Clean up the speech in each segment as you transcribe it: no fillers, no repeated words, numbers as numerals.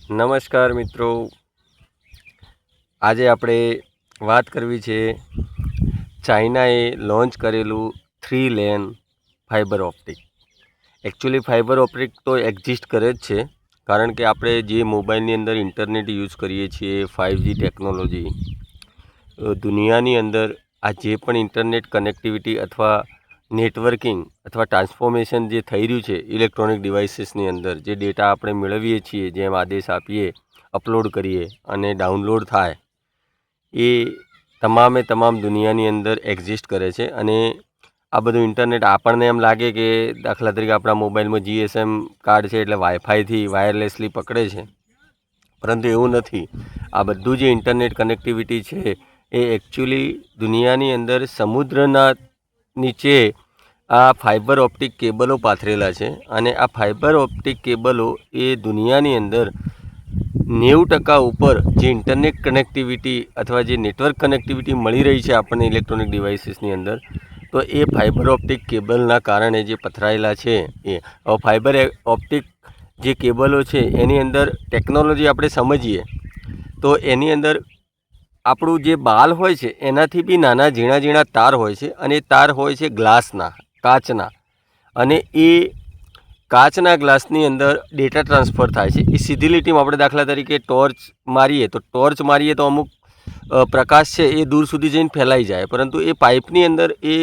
નમસ્કાર મિત્રો, આજે આપણે વાત કરવી છે ચાઇનાએ લોન્ચ કરેલું 3 lane fibre optic. Actually fibre optic તો એક્ઝિસ્ટ કરે જ છે, કારણ કે આપણે જે મોબાઈલની અંદર ઇન્ટરનેટ યુઝ કરીએ છીએ 5G ટેકનોલોજી, દુનિયાની અંદર આ જે પણ ઇન્ટરનેટ કનેક્ટિવિટી અથવા નેટવર્કિંગ અથવા ટ્રાન્સફોર્મેશન જે થઈ રહ્યું છે ઇલેક્ટ્રોનિક ડિવાઇસીસની અંદર, જે ડેટા આપણે મેળવીએ છીએ, જેમ આદેશ આપીએ, અપલોડ કરીએ અને ડાઉનલોડ થાય, એ તમામ દુનિયાની અંદર એક્ઝિસ્ટ કરે છે. અને આ બધું ઇન્ટરનેટ આપણને એમ લાગે કે દાખલા તરીકે આપણા મોબાઈલમાં GSM કાર્ડ છે એટલે વાઈફાઈથી વાયરલેસલી પકડે છે, પરંતુ એવું નથી. આ બધું જે ઇન્ટરનેટ કનેક્ટિવિટી છે એ એકચ્યુઅલી દુનિયાની અંદર સમુદ્રના નીચે આ ફાઇબર ઓપ્ટિક કેબલો પાથરેલા છે. અને આ ફાઇબર ઓપ્ટિક કેબલો એ દુનિયાની અંદર 90% ઉપર જે ઇન્ટરનેટ કનેક્ટિવિટી અથવા જે નેટવર્ક કનેક્ટિવિટી મળી રહી છે આપણને ઇલેક્ટ્રોનિક ડિવાઇસીસની અંદર, તો એ ફાઇબર ઓપ્ટિક કેબલના કારણે જે પથરાયેલા છે. એ ફાઇબર ઓપ્ટિક જે કેબલો છે એની અંદર ટેકનોલોજી આપણે સમજીએ તો એની અંદર આપણું જે બાલ હોય છે એનાથી બી નાના ઝીણા તાર હોય છે, અને એ તાર હોય છે ગ્લાસના, કાચના. અને એ કાચના ગ્લાસની અંદર ડેટા ટ્રાન્સફર થાય છે. એ સીધી લીટીમાં આપણે દાખલા તરીકે ટોર્ચ મારીએ તો અમુક પ્રકાશ છે એ દૂર સુધી જઈને ફેલાઈ જાય, પરંતુ એ પાઇપની અંદર, એ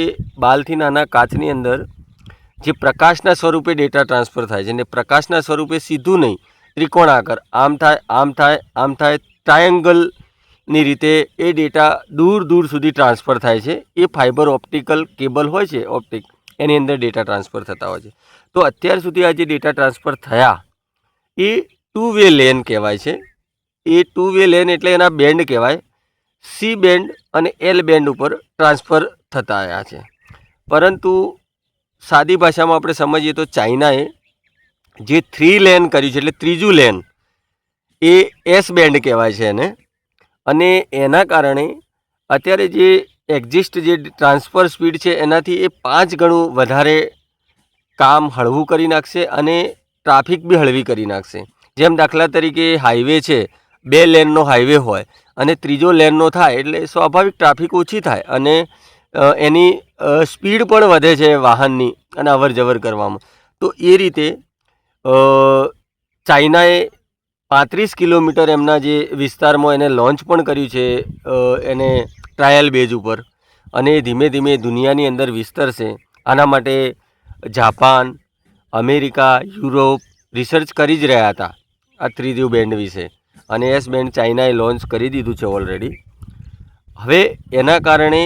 બાલથી નાના કાચની અંદર જે પ્રકાશના સ્વરૂપે ડેટા ટ્રાન્સફર થાય છે, અને પ્રકાશના સ્વરૂપે સીધું નહીં, ત્રિકોણાકાર, આમ થાય ટ્રાયેંગલની રીતે એ ડેટા દૂર સુધી ટ્રાન્સફર થાય છે. એ ફાઇબર ઓપ્ટિકલ કેબલ હોય છે, ઓપ્ટિક, એની અંદર ડેટા ટ્રાન્સફર થતા હોય છે. તો અત્યાર સુધી આ જે ડેટા ટ્રાન્સફર થયા એ 2 વે લેન કહેવાય છે. એ 2 વે લેન એટલે એના બેન્ડ કહેવાય, C બેન્ડ અને L બેન્ડ ઉપર ટ્રાન્સફર થતા આવ્યા છે. પરંતુ સાદી ભાષામાં આપણે સમજીએ તો ચાઇનાએ જે 3 લેન કર્યું છે, એટલે ત્રીજું લેન, એ S બેન્ડ કહેવાય છે એને. અને એના કારણે અત્યારે જે એક્ઝિસ્ટ જે ટ્રાન્સફર સ્પીડ છે એનાથી એ 5 ગણું વધારે કામ હળવું કરી નાખશે અને ટ્રાફિક બી હળવી કરી નાખશે. જેમ દાખલા તરીકે હાઈવે છે, 2 લેનનો હાઈવે હોય અને ત્રીજો લેનનો થાય એટલે સ્વાભાવિક ટ્રાફિક ઓછી થાય અને એની સ્પીડ પણ વધે છે વાહનની અને અવર જવર કરવામાં. તો એ રીતે ચાઇનાએ 35 કિલોમીટર એમના જે વિસ્તારમાં એને લોન્ચ પણ કર્યું છે, એને ટ્રાયલ બેઝ ઉપર, અને ધીમે ધીમે દુનિયાની અંદર વિસ્તરશે. આના માટે જાપાન, અમેરિકા, યુરોપ રિસર્ચ કરી જ રહ્યા હતા આ ત્રીજું બેન્ડ વિશે, અને S બેન્ડ ચાઇનાએ લોન્ચ કરી દીધું છે ઓલરેડી. હવે એના કારણે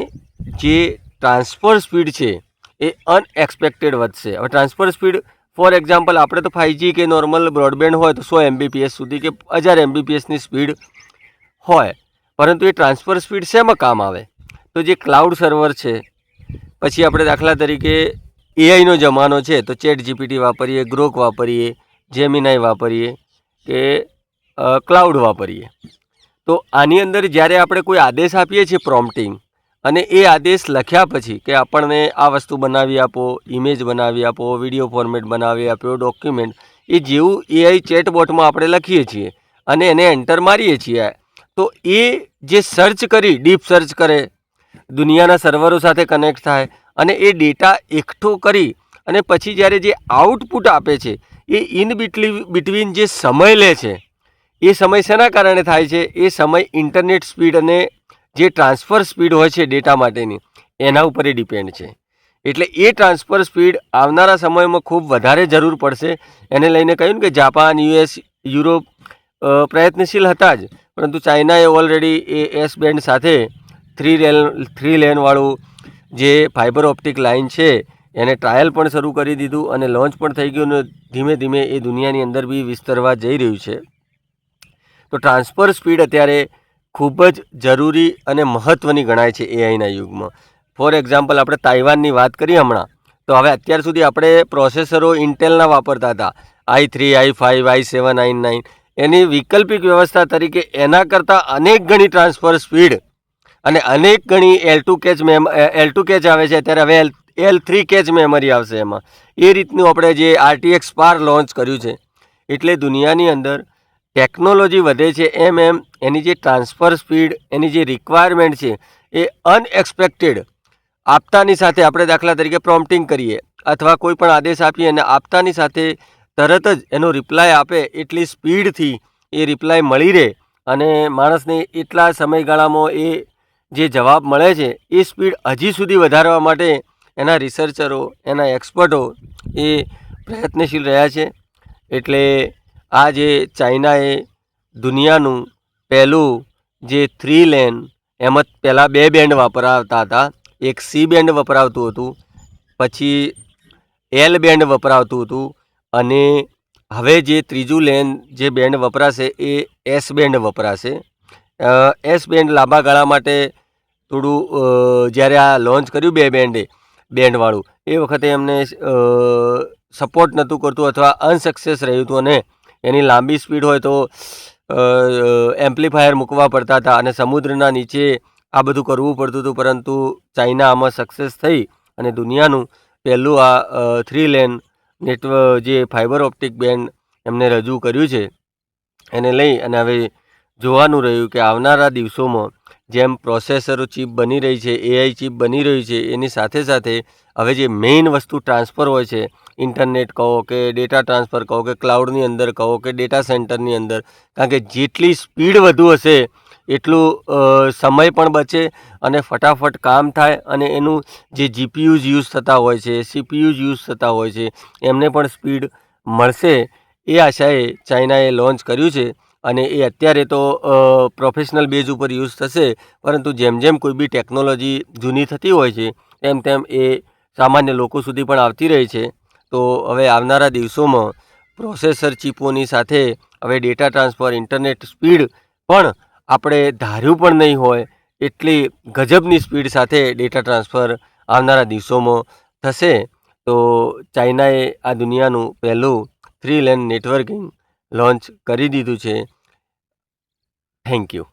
જે ટ્રાન્સફર સ્પીડ છે એ અનએક્સપેક્ટેડ વધશે. હવે ટ્રાન્સફર સ્પીડ, ફોર એક્ઝામ્પલ, આપણે તો 5G કે નોર્મલ બ્રોડબેન્ડ હોય તો 100 Mbps સુધી કે 1000 Mbpsની સ્પીડ હોય, પરંતુ એ ટ્રાન્સફર સ્પીડ શેમાં કામ આવે? તો જે ક્લાઉડ સર્વર છે, પછી આપણે દાખલા તરીકે AIનો જમાનો છે તો ChatGPT વાપરીએ, ગ્રોક વાપરીએ, જેમિનાઈ વાપરીએ કે ક્લાઉડ વાપરીએ. તો આની અંદર જ્યારે આપણે કોઈ આદેશ આપીએ છીએ પ્રોમ્પ્ટિંગ, અને એ આદેશ લખ્યા પછી કે આપણને આ વસ્તુ બનાવી આપો, ઇમેજ બનાવી આપો, વિડીયો ફોર્મેટ બનાવી આપો, ડોક્યુમેન્ટ, એ જેવું AI ચેટબોટમાં આપણે લખીએ છીએ અને એને એન્ટર મારીએ છીએ, તો એ જે સર્ચ કરી, ડીપ સર્ચ કરે, દુનિયાના સર્વરો સાથે કનેક્ટ થાય અને એ ડેટા એકઠો કરી અને પછી જ્યારે જે આઉટપુટ આપે છે એ ઇન બિટવીન જે સમય લે છે, એ સમય શેના કારણે થાય છે? એ સમય ઇન્ટરનેટ સ્પીડ અને જે ટ્રાન્સફર સ્પીડ હોય છે ડેટા માટેની, એના ઉપર ડિપેન્ડ છે. એટલે એ ટ્રાન્સફર સ્પીડ આવનારા સમયમાં ખૂબ વધારે જરૂર પડશે. એને લઈને કહ્યું કે જાપાન, US, યુરોપ પ્રયત્નશીલ હતા જ, પરંતુ ચાઇનાએ ઓલરેડી એ S બેન્ડ સાથે 3 લેનવાળું જે ફાઇબર ઓપ્ટિક લાઇન છે એને ટ્રાયલ પણ શરૂ કરી દીધું અને લોન્ચ પણ થઈ ગયું, અને ધીમે ધીમે એ દુનિયાની અંદર બી વિસ્તરવા જઈ રહ્યું છે. તો ટ્રાન્સફર સ્પીડ અત્યારે ખૂબ જ જરૂરી અને મહત્ત્વની ગણાય છે AIના યુગમાં. ફોર એક્ઝામ્પલ, આપણે તાઇવાનની વાત કરીએ હમણાં, તો હવે અત્યાર સુધી આપણે પ્રોસેસરો ઇન્ટેલના વાપરતા હતા, i3, i5, i7, i9. એની વૈકલ્પિક વ્યવસ્થા તરીકે એના કરતાં અનેક ગણી ટ્રાન્સફર સ્પીડ અને અનેક ગણી L2 કેચ આવે છે અત્યારે, હવે L3 કેચ મેમરી આવશે એમાં. એ રીતનું આપણે જે RTX સ્પાર લોન્ચ કર્યું છે. એટલે દુનિયાની અંદર ટેકનોલોજી વધે છે એમ એમ એની જે ટ્રાન્સફર સ્પીડ, એની જે રિક્વાયરમેન્ટ છે એ અનએક્સપેક્ટેડ આપતાની સાથે, આપણે દાખલા તરીકે પ્રોમ્પ્ટિંગ કરીએ અથવા કોઈ પણ આદેશ આપીએ અને આપતાની સાથે તરત જ એનો રિપ્લાય આપે એટલી સ્પીડથી એ રિપ્લાય મળી રહે અને માણસને એટલા સમયગાળામાં એ જે જવાબ મળે છે એ સ્પીડ હજી સુધી વધારવા માટે એના રિસર્ચરો, એના એક્સપર્ટો એ પ્રયત્નશીલ રહ્યા છે. એટલે આ જે ચાઇનાએ દુનિયાનું પહેલું જે 3 લેન, એમાં પહેલાં 2 બેન્ડ વપરાવતા હતા. એક સી બેન્ડ વપરાવતું હતું, પછી એલ બેન્ડ વપરાવતું હતું અને હવે જે ત્રીજું લેન જે બેન્ડ વપરાશે એ એસ બેન્ડ વપરાશે. એસ બેન્ડ લાંબા ગાળા માટે થોડું જ્યારે આ લોન્ચ કર્યું 2 બેન્ડવાળું એ વખતે એમને સપોર્ટ નહોતું કરતું અથવા અનસક્સેસ રહ્યું હતું અને એની લાંબી સ્પીડ હોય તો એમ્પ્લીફાયર મૂકવા પડતા હતા અને સમુદ્રના નીચે આ બધું કરવું પડતું હતું. પરંતુ ચાઇના આમાં સક્સેસ થઈ અને દુનિયાનું પહેલું આ 3 લેન નેટવર્ક જે ફાઇબર ઓપ્ટિક બેન્ડ એમને રજૂ કર્યું છે, એને લઈ અને હવે જોવાનું રહ્યું કે આવનારા દિવસોમાં જેમ પ્રોસેસરો ચિપ બની રહી છે, એઆઈ ચિપ બની રહ્યું છે, એની સાથે સાથે હવે જે મેઇન વસ્તુ ટ્રાન્સફર હોય છે, ઇન્ટરનેટ કહો કે ડેટા ટ્રાન્સફર કહો કે ક્લાઉડની અંદર કહો કે ડેટા સેન્ટરની અંદર, કારણ કે જેટલી સ્પીડ વધુ હશે એટલું સમય પણ બચે અને ફટાફટ કામ થાય અને એનું જે જીપીયુઝ યુઝ થતા હોય છે, સીપીયુઝ યુઝ થતા હોય છે, એમને પણ સ્પીડ મળશે એ આશાએ ચાઇનાએ લોન્ચ કર્યું છે. અને એ અત્યારે તો પ્રોફેશનલ બેઝ ઉપર યુઝ થશે, પરંતુ જેમ જેમ કોઈ બી ટેકનોલોજી જૂની થતી હોય છે તેમ તેમ એ સામાન્ય લોકો સુધી પણ આવતી રહે છે. તો હવે આવનારા દિવસોમાં પ્રોસેસર ચિપોની સાથે હવે ડેટા ટ્રાન્સફર, ઇન્ટરનેટ સ્પીડ પણ આપણે ધાર્યું પણ નહીં હોય એટલી ગજબની સ્પીડ સાથે ડેટા ટ્રાન્સફર આવનારા દિવસોમાં થશે. તો ચાઇનાએ આ દુનિયાનું પહેલું 3 લેન નેટવર્કિંગ લોન્ચ કરી દીધું છે. Thank you.